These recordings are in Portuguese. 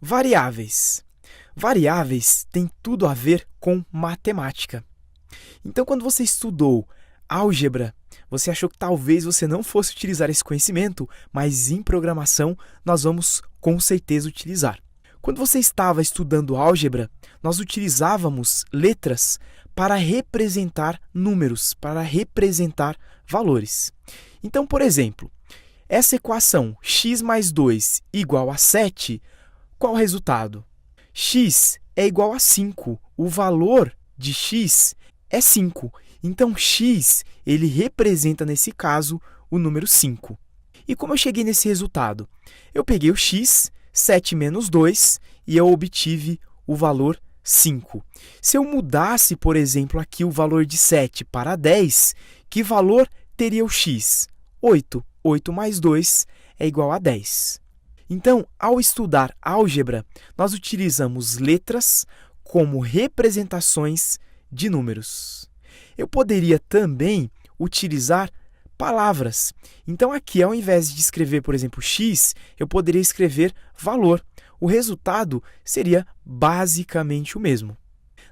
Variáveis. Variáveis têm tudo a ver com matemática. Então, quando você estudou álgebra, você achou que talvez você não fosse utilizar esse conhecimento, mas em programação nós vamos com certeza utilizar. Quando você estava estudando álgebra, nós utilizávamos letras para representar números, para representar valores. Então, por exemplo, essa equação x mais 2 igual a 7, qual o resultado? X é igual a 5. O valor de x é 5. Então, x ele representa, nesse caso, o número 5. E como eu cheguei nesse resultado? Eu peguei o x, 7 menos 2, e eu obtive o valor 5. Se eu mudasse, por exemplo, aqui o valor de 7 para 10, que valor teria o x? 8. 8 mais 2 é igual a 10. Então, ao estudar álgebra, nós utilizamos letras como representações de números. Eu poderia também utilizar palavras. Então, aqui, ao invés de escrever, por exemplo, x, eu poderia escrever valor. O resultado seria basicamente o mesmo.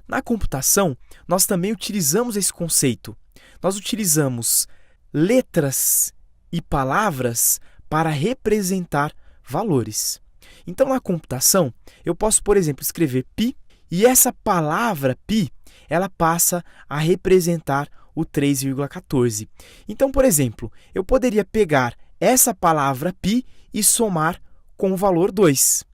Na computação, nós também utilizamos esse conceito. Nós utilizamos letras e palavras para representar valores. Então, na computação, eu posso, por exemplo, escrever π, e essa palavra π, ela passa a representar o 3,14. Então, por exemplo, eu poderia pegar essa palavra π e somar com o valor 2,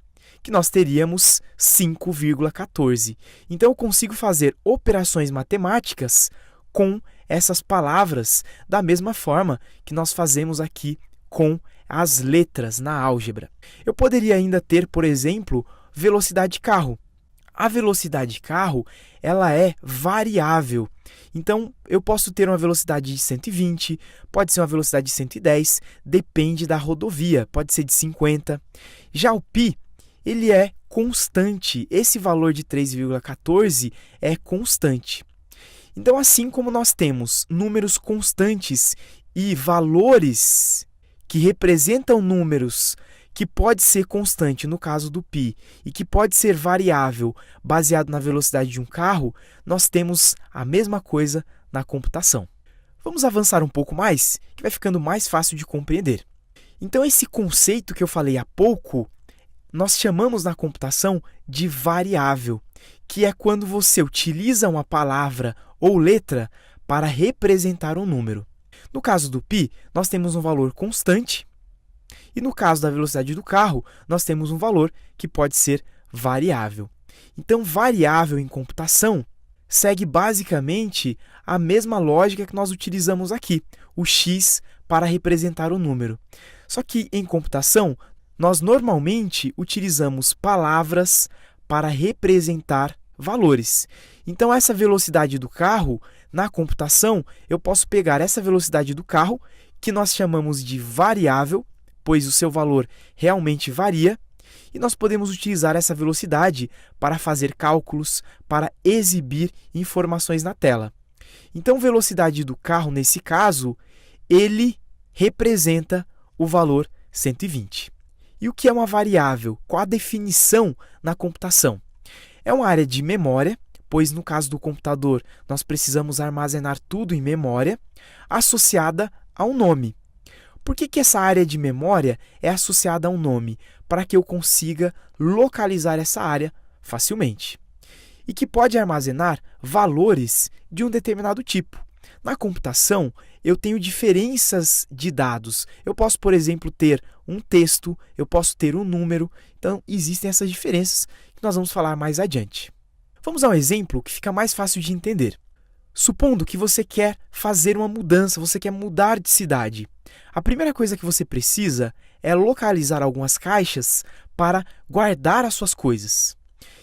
que nós teríamos 5,14. Então, eu consigo fazer operações matemáticas com essas palavras da mesma forma que nós fazemos aqui com as letras na álgebra. Eu poderia ainda ter, por exemplo, velocidade de carro. A velocidade de carro, ela é variável. Então, eu posso ter uma velocidade de 120, pode ser uma velocidade de 110, depende da rodovia, pode ser de 50. Já o π, ele é constante. Esse valor de 3,14 é constante. Então, assim como nós temos números constantes e valores que representam números que pode ser constante no caso do π e que pode ser variável baseado na velocidade de um carro, nós temos a mesma coisa na computação. Vamos avançar um pouco mais, que vai ficando mais fácil de compreender. Então, esse conceito que eu falei há pouco, nós chamamos na computação de variável, que é quando você utiliza uma palavra ou letra para representar um número. No caso do π, nós temos um valor constante, e no caso da velocidade do carro, nós temos um valor que pode ser variável. Então, variável em computação segue basicamente a mesma lógica que nós utilizamos aqui, o x para representar o número. Só que em computação, nós normalmente utilizamos palavras para representar valores. Então, essa velocidade do carro, na computação, eu posso pegar essa velocidade do carro, que nós chamamos de variável, pois o seu valor realmente varia, e nós podemos utilizar essa velocidade para fazer cálculos, para exibir informações na tela. Então, velocidade do carro, nesse caso, ele representa o valor 120. E o que é uma variável? Qual a definição na computação? É uma área de memória, pois no caso do computador nós precisamos armazenar tudo em memória, associada a um nome. Por que essa área de memória é associada a um nome? Para que eu consiga localizar essa área facilmente. E que pode armazenar valores de um determinado tipo. Na computação, eu tenho diferenças de dados. Eu posso, por exemplo, ter um texto, eu posso ter um número. Então, existem essas diferenças que nós vamos falar mais adiante. Vamos a um exemplo que fica mais fácil de entender. Supondo que você quer fazer uma mudança, você quer mudar de cidade. A primeira coisa que você precisa é localizar algumas caixas para guardar as suas coisas.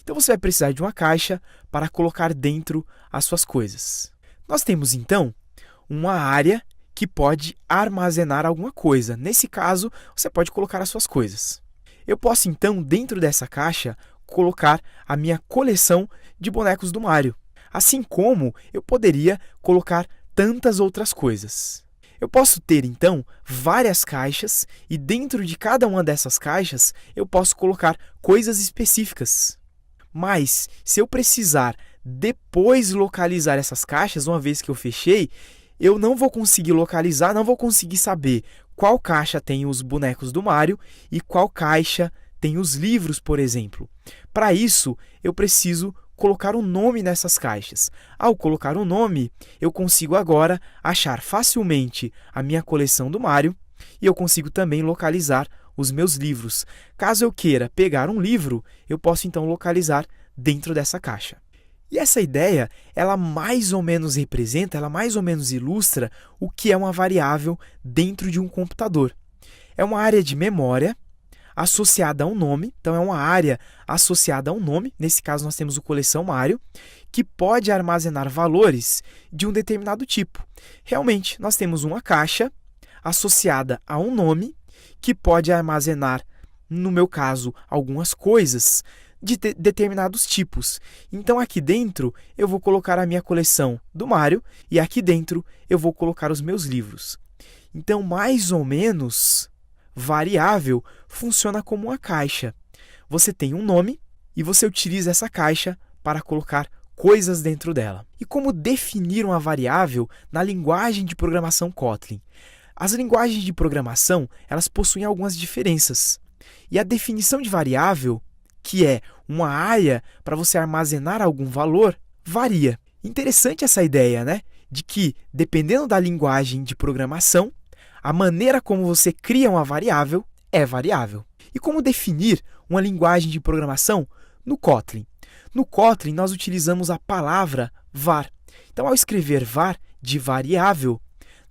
Então, você vai precisar de uma caixa para colocar dentro as suas coisas. Nós temos, então, uma área que pode armazenar alguma coisa. Nesse caso, você pode colocar as suas coisas. Eu posso, então, dentro dessa caixa, colocar a minha coleção de bonecos do Mario. Assim como eu poderia colocar tantas outras coisas. Eu posso ter, então, várias caixas e dentro de cada uma dessas caixas eu posso colocar coisas específicas. Mas, se eu precisar depois localizar essas caixas, uma vez que eu fechei, eu não vou conseguir localizar, não vou conseguir saber qual caixa tem os bonecos do Mario e qual caixa tem os livros, por exemplo. Para isso, eu preciso colocar um nome nessas caixas. Ao colocar um nome, eu consigo agora achar facilmente a minha coleção do Mario e eu consigo também localizar os meus livros. Caso eu queira pegar um livro, eu posso então localizar dentro dessa caixa. E essa ideia, ela mais ou menos representa, ela mais ou menos ilustra o que é uma variável dentro de um computador. É uma área de memória associada a um nome, então é uma área associada a um nome, nesse caso nós temos o coleção Mario, que pode armazenar valores de um determinado tipo. Realmente, nós temos uma caixa associada a um nome que pode armazenar, no meu caso, algumas coisas de determinados tipos. Então aqui dentro eu vou colocar a minha coleção do Mario e aqui dentro eu vou colocar os meus livros. Então, mais ou menos, variável funciona como uma caixa. Você tem um nome e você utiliza essa caixa para colocar coisas dentro dela. E como definir uma variável na linguagem de programação Kotlin? As linguagens de programação, elas possuem algumas diferenças. E a definição de variável, que é uma área para você armazenar algum valor, varia. Interessante essa ideia, né? De que, dependendo da linguagem de programação, a maneira como você cria uma variável é variável. E como definir uma linguagem de programação no Kotlin? No Kotlin, nós utilizamos a palavra var. Então, ao escrever var de variável,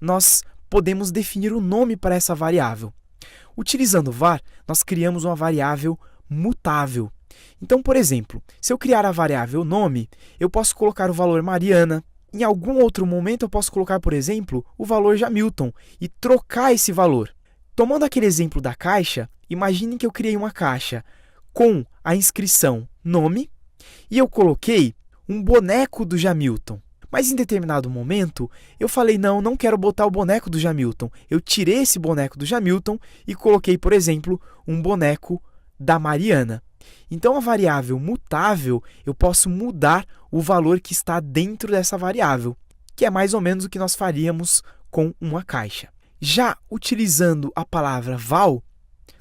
nós podemos definir o nome para essa variável. Utilizando var, nós criamos uma variável mutável. Então, por exemplo, se eu criar a variável nome, eu posso colocar o valor Mariana. Em algum outro momento, eu posso colocar, por exemplo, o valor Jamilton e trocar esse valor. Tomando aquele exemplo da caixa, imaginem que eu criei uma caixa com a inscrição nome e eu coloquei um boneco do Jamilton. Mas em determinado momento, eu falei, não quero botar o boneco do Jamilton. Eu tirei esse boneco do Jamilton e coloquei, por exemplo, um boneco da Mariana. Então, a variável mutável, eu posso mudar o valor que está dentro dessa variável, que é mais ou menos o que nós faríamos com uma caixa. Já utilizando a palavra val,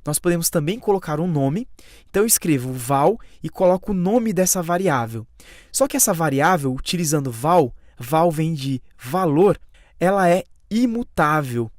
nós podemos também colocar um nome. Então, eu escrevo val e coloco o nome dessa variável. Só que essa variável, utilizando val vem de valor, ela é imutável.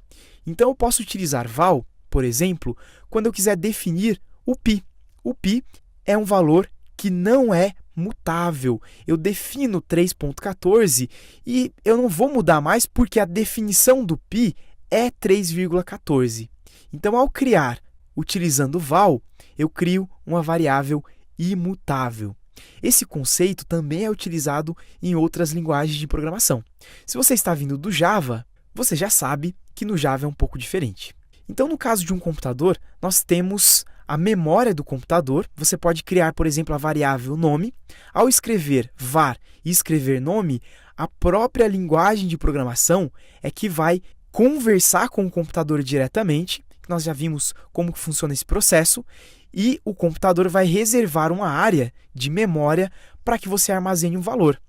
Então, eu posso utilizar val, por exemplo, quando eu quiser definir o pi. O pi é um valor que não é mutável. Eu defino 3.14 e eu não vou mudar mais porque a definição do pi é 3,14. Então, ao criar, utilizando val, eu crio uma variável imutável. Esse conceito também é utilizado em outras linguagens de programação. Se você está vindo do Java, você já sabe que no Java é um pouco diferente. Então, no caso de um computador, nós temos a memória do computador. Você pode criar, por exemplo, a variável nome. Ao escrever var e escrever nome, a própria linguagem de programação é que vai conversar com o computador diretamente. Nós já vimos como que funciona esse processo. E o computador vai reservar uma área de memória para que você armazene um valor.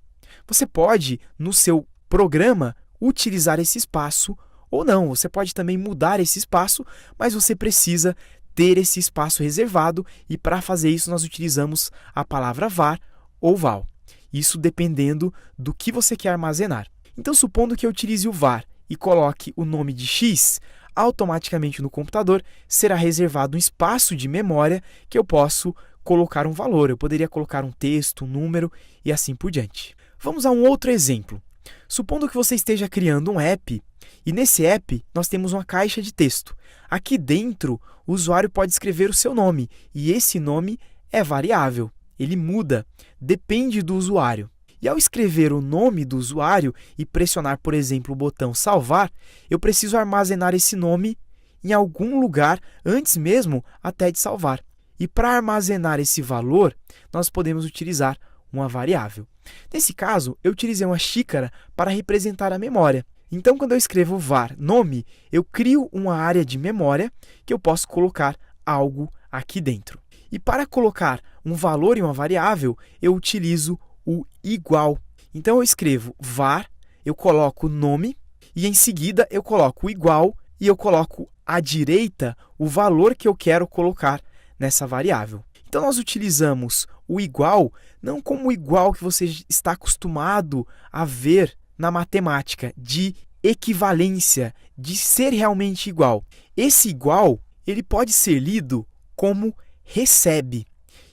Você pode, no seu programa, utilizar esse espaço ou não. Você pode também mudar esse espaço, mas você precisa ter esse espaço reservado e para fazer isso nós utilizamos a palavra var ou val. Isso dependendo do que você quer armazenar. Então, supondo que eu utilize o var e coloque o nome de x, automaticamente no computador será reservado um espaço de memória que eu posso colocar um valor. Eu poderia colocar um texto, um número e assim por diante. Vamos a um outro exemplo. Supondo que você esteja criando um app e nesse app nós temos uma caixa de texto. Aqui dentro, o usuário pode escrever o seu nome e esse nome é variável. Ele muda, depende do usuário. E ao escrever o nome do usuário e pressionar, por exemplo, o botão salvar, eu preciso armazenar esse nome em algum lugar antes mesmo até de salvar. E para armazenar esse valor, nós podemos utilizar uma variável. Nesse caso, eu utilizei uma xícara para representar a memória. Então, quando eu escrevo var nome, eu crio uma área de memória que eu posso colocar algo aqui dentro. E para colocar um valor em uma variável, eu utilizo o igual. Então, eu escrevo var, eu coloco nome, e em seguida eu coloco o igual e eu coloco à direita o valor que eu quero colocar nessa variável. Então, nós utilizamos o igual não como o igual que você está acostumado a ver na matemática, de equivalência, de ser realmente igual. Esse igual, ele pode ser lido como recebe.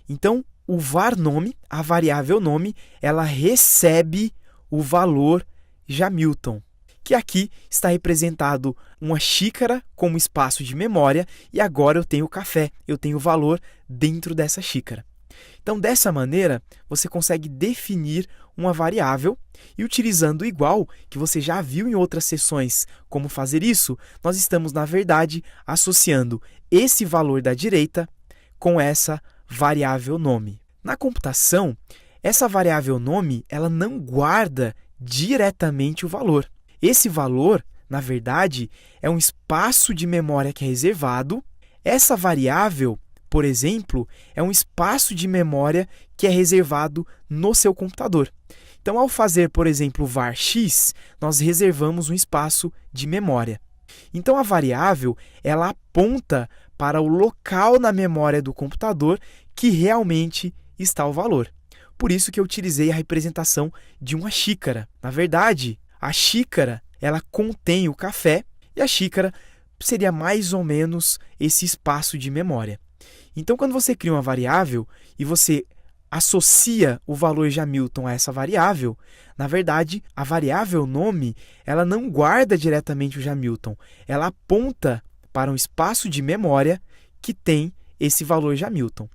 Então, o var nome, a variável nome, ela recebe o valor Jamilton, que aqui está representado uma xícara como espaço de memória e agora eu tenho o café, eu tenho o valor dentro dessa xícara. Então, dessa maneira, você consegue definir uma variável e utilizando o igual, que você já viu em outras sessões como fazer isso, nós estamos, na verdade, associando esse valor da direita com essa variável nome. Na computação, essa variável nome ela não guarda diretamente o valor. Esse valor, na verdade, é um espaço de memória que é reservado. Essa variável, por exemplo, é um espaço de memória que é reservado no seu computador. Então, ao fazer, por exemplo, var x, nós reservamos um espaço de memória. Então, a variável ela aponta para o local na memória do computador que realmente está o valor. Por isso que eu utilizei a representação de uma xícara. Na verdade, a xícara ela contém o café e a xícara seria mais ou menos esse espaço de memória. Então, quando você cria uma variável e você associa o valor Jamilton a essa variável, na verdade, a variável nome ela não guarda diretamente o Jamilton, ela aponta para um espaço de memória que tem esse valor Jamilton.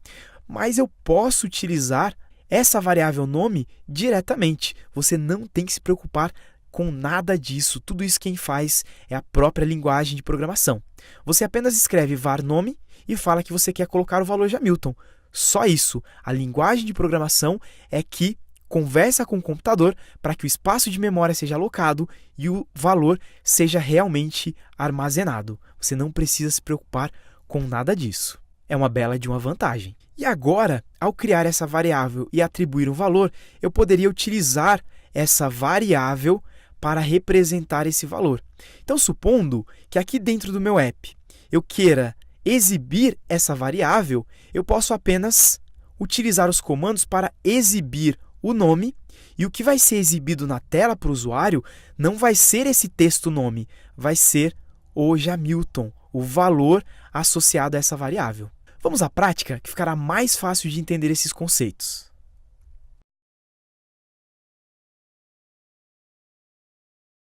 Mas eu posso utilizar essa variável nome diretamente. Você não tem que se preocupar com nada disso. Tudo isso quem faz é a própria linguagem de programação. Você apenas escreve var nome e fala que você quer colocar o valor Jamilton. Só isso. A linguagem de programação é que conversa com o computador para que o espaço de memória seja alocado e o valor seja realmente armazenado. Você não precisa se preocupar com nada disso. É uma bela de uma vantagem. E agora, ao criar essa variável e atribuir um valor, eu poderia utilizar essa variável para representar esse valor. Então, supondo que aqui dentro do meu app eu queira exibir essa variável, eu posso apenas utilizar os comandos para exibir o nome e o que vai ser exibido na tela para o usuário não vai ser esse texto nome, vai ser o Jamilton, o valor associado a essa variável. Vamos à prática, que ficará mais fácil de entender esses conceitos.